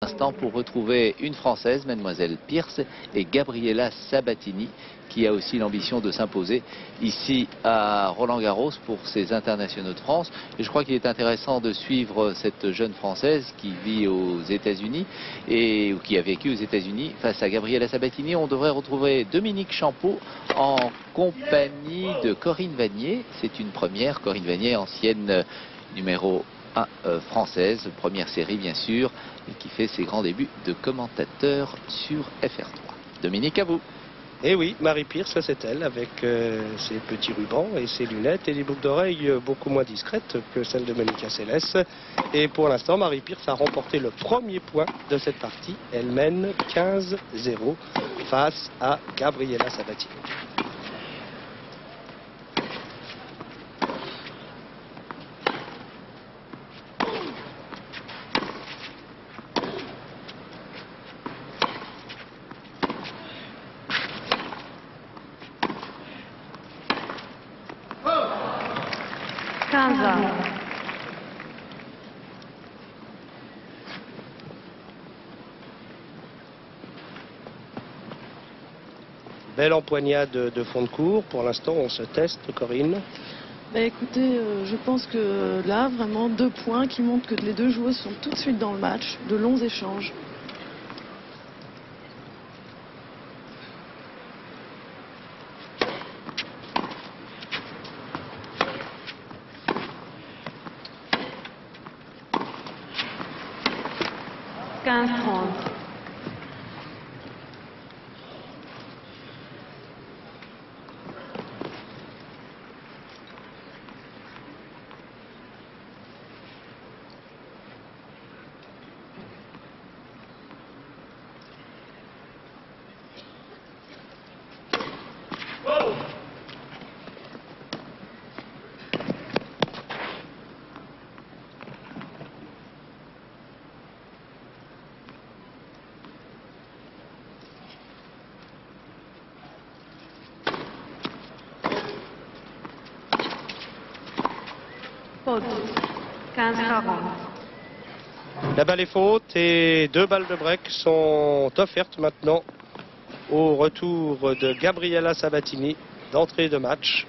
instant pour retrouver une Française, Mademoiselle Pierce, et Gabriela Sabatini, qui a aussi l'ambition de s'imposer ici à Roland-Garros pour ses internationaux de France. Et je crois qu'il est intéressant de suivre cette jeune Française qui vit aux États-Unis ou qui a vécu aux États-Unis face à Gabriela Sabatini. On devrait retrouver Dominique Champeau en compagnie de Corinne Vanier. C'est une première. Corinne Vanier, ancienne numéro 1 française, première série bien sûr, et qui fait ses grands débuts de commentateur sur FR3. Dominique, à vous. Et oui, Marie Pierce, c'est elle, avec ses petits rubans et ses lunettes et des boucles d'oreilles beaucoup moins discrètes que celles de Monica Seles. Et pour l'instant, Marie Pierce a remporté le premier point de cette partie. Elle mène 15-0 face à Gabriela Sabatini. Belle empoignade de fond de cours. Pour l'instant, on se teste, Corinne. Bah écoutez, je pense que là, vraiment, 2 points qui montrent que les deux joueuses sont tout de suite dans le match. De longs échanges. La balle est faute et 2 balles de break sont offertes maintenant au retour de Gabriela Sabatini d'entrée de match.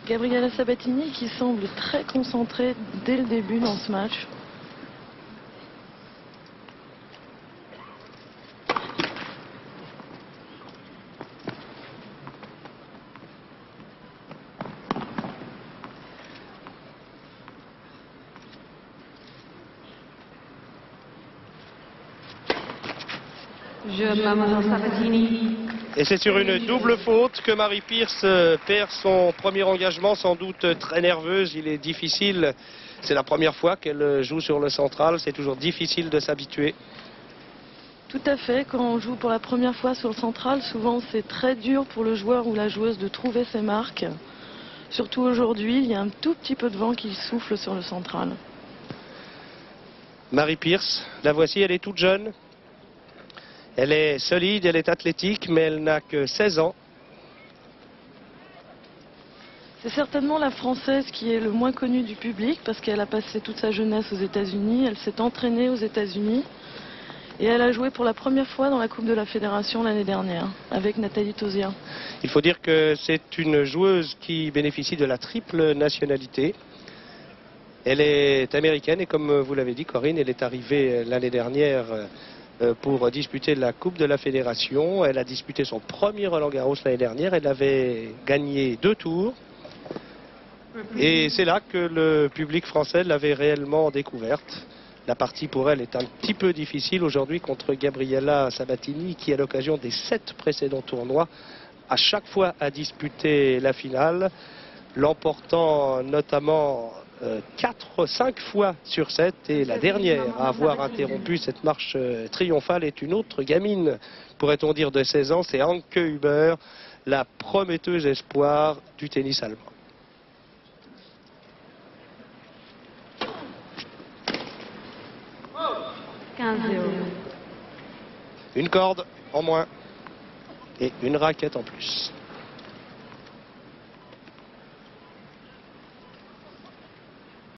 Gabriela Sabatini qui semble très concentrée dès le début dans ce match. Et c'est sur une double faute que Marie Pierce perd son premier engagement, sans doute très nerveuse. Il est difficile, c'est la première fois qu'elle joue sur le central, c'est toujours difficile de s'habituer. Tout à fait, quand on joue pour la première fois sur le central, souvent c'est très dur pour le joueur ou la joueuse de trouver ses marques. Surtout aujourd'hui, il y a un tout petit peu de vent qui souffle sur le central. Marie Pierce, la voici, elle est toute jeune. Elle est solide, elle est athlétique, mais elle n'a que 16 ans. C'est certainement la Française qui est le moins connue du public parce qu'elle a passé toute sa jeunesse aux États-Unis. Elle s'est entraînée aux États-Unis et elle a joué pour la première fois dans la Coupe de la Fédération l'année dernière avec Nathalie Tauziat. Il faut dire que c'est une joueuse qui bénéficie de la triple nationalité. Elle est américaine et comme vous l'avez dit, Corinne, elle est arrivée l'année dernière pour disputer la Coupe de la Fédération. Elle a disputé son premier Roland-Garros l'année dernière. Elle avait gagné 2 tours. Et c'est là que le public français l'avait réellement découverte. La partie pour elle est un petit peu difficile aujourd'hui contre Gabriela Sabatini qui, à l'occasion des 7 précédents tournois, à chaque fois a disputé la finale, l'emportant notamment 5 fois sur 7, et la dernière à avoir interrompu cette marche triomphale est une autre gamine, pourrait-on dire, de 16 ans, c'est Anke Huber, la prometteuse espoir du tennis allemand. Une corde en moins et une raquette en plus.